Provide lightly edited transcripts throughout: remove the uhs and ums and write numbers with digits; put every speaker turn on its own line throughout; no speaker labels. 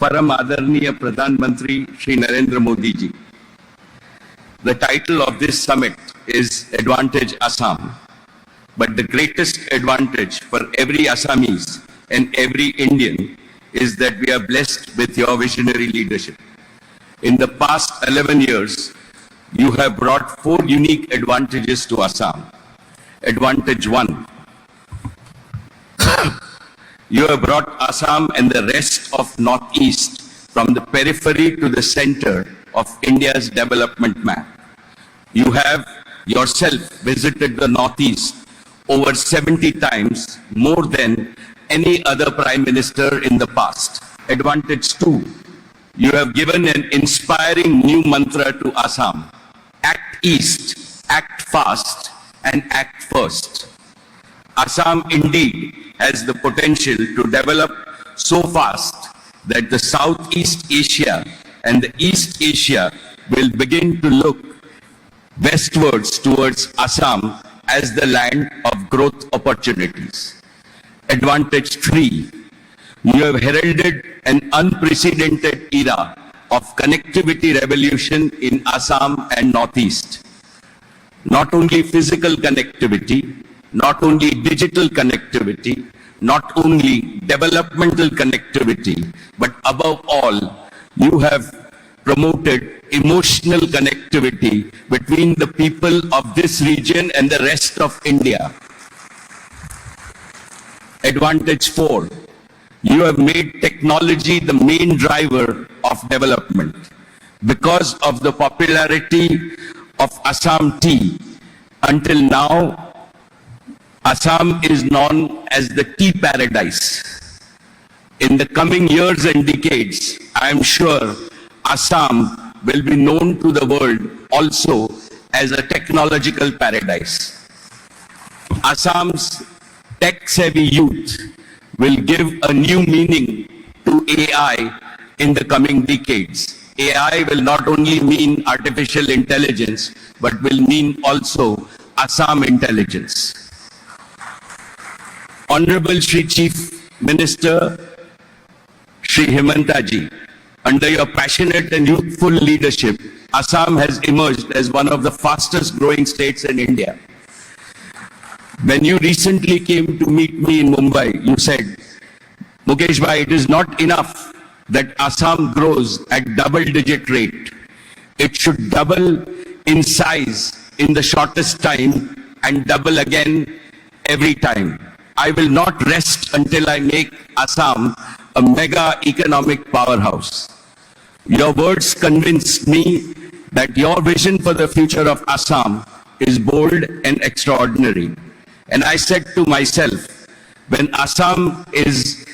Param Adarniya Pradhan Mantri Shri Narendra Modi ji. The title of this summit is Advantage Assam. But the greatest advantage for every Assamese and every Indian is that we are blessed with your visionary leadership. In the past 11 years, you have brought 4 unique advantages to Assam. Advantage 1. You have brought Assam and the rest of Northeast from the periphery to the center of India's development map. You have yourself visited the Northeast over 70 times, more than any other Prime Minister in the past. Advantage 2. You have given an inspiring new mantra to Assam. Act East, act fast, and act first. Assam indeed has the potential to develop so fast that the Southeast Asia and the East Asia will begin to look westwards towards Assam as the land of growth opportunities. Advantage 3. You have heralded an unprecedented era of connectivity revolution in Assam and Northeast. Not only physical connectivity, not only digital connectivity, not only developmental connectivity, but above all, you have promoted emotional connectivity between the people of this region and the rest of India. Advantage 4. You have made technology the main driver of development. Because of the popularity of Assam tea, until now, Assam is known as the tea paradise. In the coming years and decades, I am sure Assam will be known to the world also as a technological paradise. Assam's tech-savvy youth will give a new meaning to AI in the coming decades. AI will not only mean artificial intelligence, but will mean also Assam intelligence. Honorable Shri Chief Minister Shri Himanta ji, under your passionate and youthful leadership, Assam has emerged as one of the fastest growing states in India. When you recently came to meet me in Mumbai, you said, Mukesh bhai, it is not enough that Assam grows at double-digit rate. It should double in size in the shortest time and double again every time. I will not rest until I make Assam a mega economic powerhouse. Your words convinced me that your vision for the future of Assam is bold and extraordinary. And I said to myself, when Assam is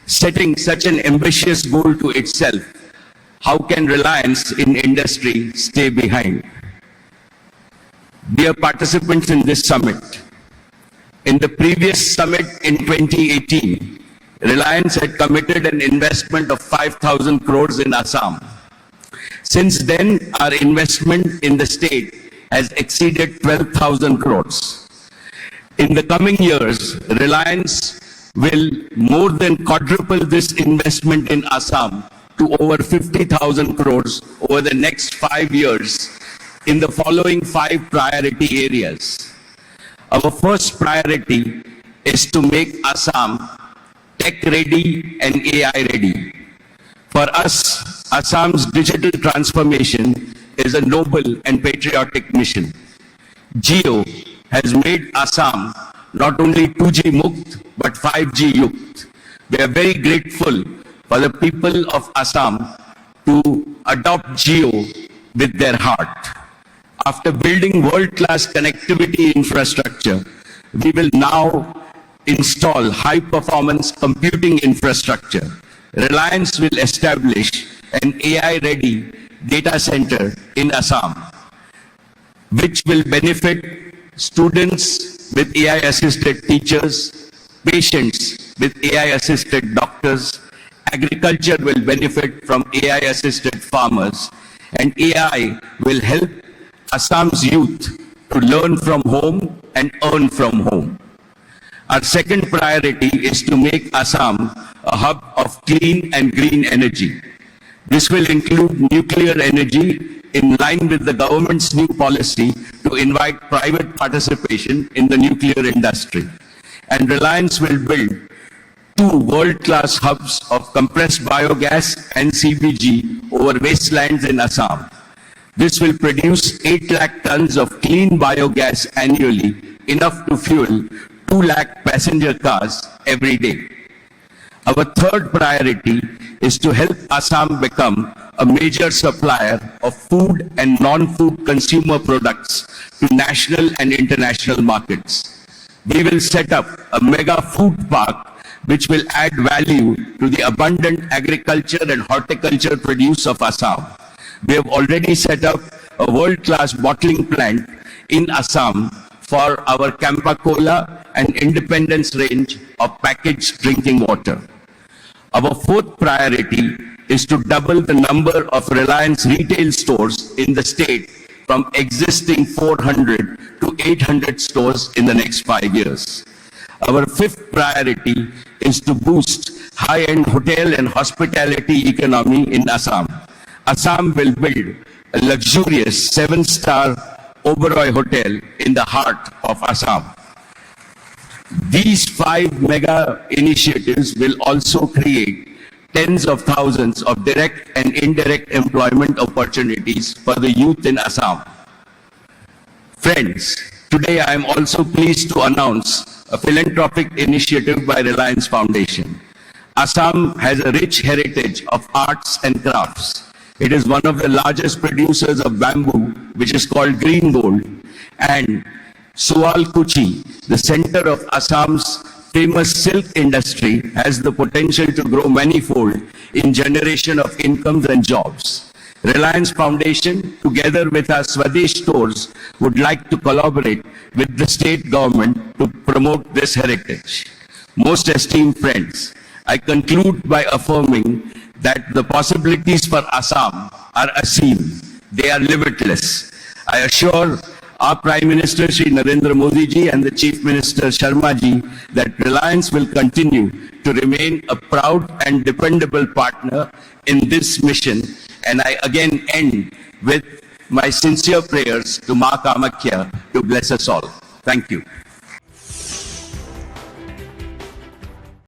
setting such an ambitious goal to itself, how can reliance in industry stay behind? Dear participants in this summit, in the previous summit in 2018, Reliance had committed an investment of 5,000 crores in Assam. Since then, our investment in the state has exceeded 12,000 crores. In the coming years, Reliance will more than quadruple this investment in Assam to over 50,000 crores over the next 5 years in the following 5 priority areas. Our first priority is to make Assam tech-ready and AI-ready. For us, Assam's digital transformation is a noble and patriotic mission. Jio has made Assam not only 2G Mukt, but 5G Yukt. We are very grateful for the people of Assam to adopt Jio with their heart. After building world-class connectivity infrastructure, we will now install high-performance computing infrastructure. Reliance will establish an AI-ready data center in Assam, which will benefit students with AI-assisted teachers, patients with AI-assisted doctors. Agriculture will benefit from AI-assisted farmers, and AI will help Assam's youth to learn from home and earn from home. Our second priority is to make Assam a hub of clean and green energy. This will include nuclear energy in line with the government's new policy to invite private participation in the nuclear industry. And Reliance will build 2 world-class hubs of compressed biogas and CBG over wastelands in Assam. This will produce 8 lakh tons of clean biogas annually, enough to fuel 2 lakh passenger cars every day. Our third priority is to help Assam become a major supplier of food and non-food consumer products to national and international markets. We will set up a mega food park which will add value to the abundant agriculture and horticulture produce of Assam. We have already set up a world-class bottling plant in Assam for our Campa Cola and Independence range of packaged drinking water. Our fourth priority is to double the number of Reliance retail stores in the state from existing 400 to 800 stores in the next 5 years. Our fifth priority is to boost high-end hotel and hospitality economy in Assam. Assam will build a luxurious 7-star Oberoi hotel in the heart of Assam. These 5 mega initiatives will also create tens of thousands of direct and indirect employment opportunities for the youth in Assam. Friends, today I am also pleased to announce a philanthropic initiative by Reliance Foundation. Assam has a rich heritage of arts and crafts. It is one of the largest producers of bamboo, which is called green gold, and Sualkuchi, the center of Assam's famous silk industry, has the potential to grow manifold in generation of incomes and jobs. Reliance Foundation, together with our Swadesh stores, would like to collaborate with the state government to promote this heritage. Most esteemed friends, I conclude by affirming that the possibilities for Assam are aseem. They are limitless. I assure our Prime Minister Shri Narendra Modi ji and the Chief Minister Sharma ji that Reliance will continue to remain a proud and dependable partner in this mission. And I again end with my sincere prayers to Ma Kamakhya to bless us all. Thank you.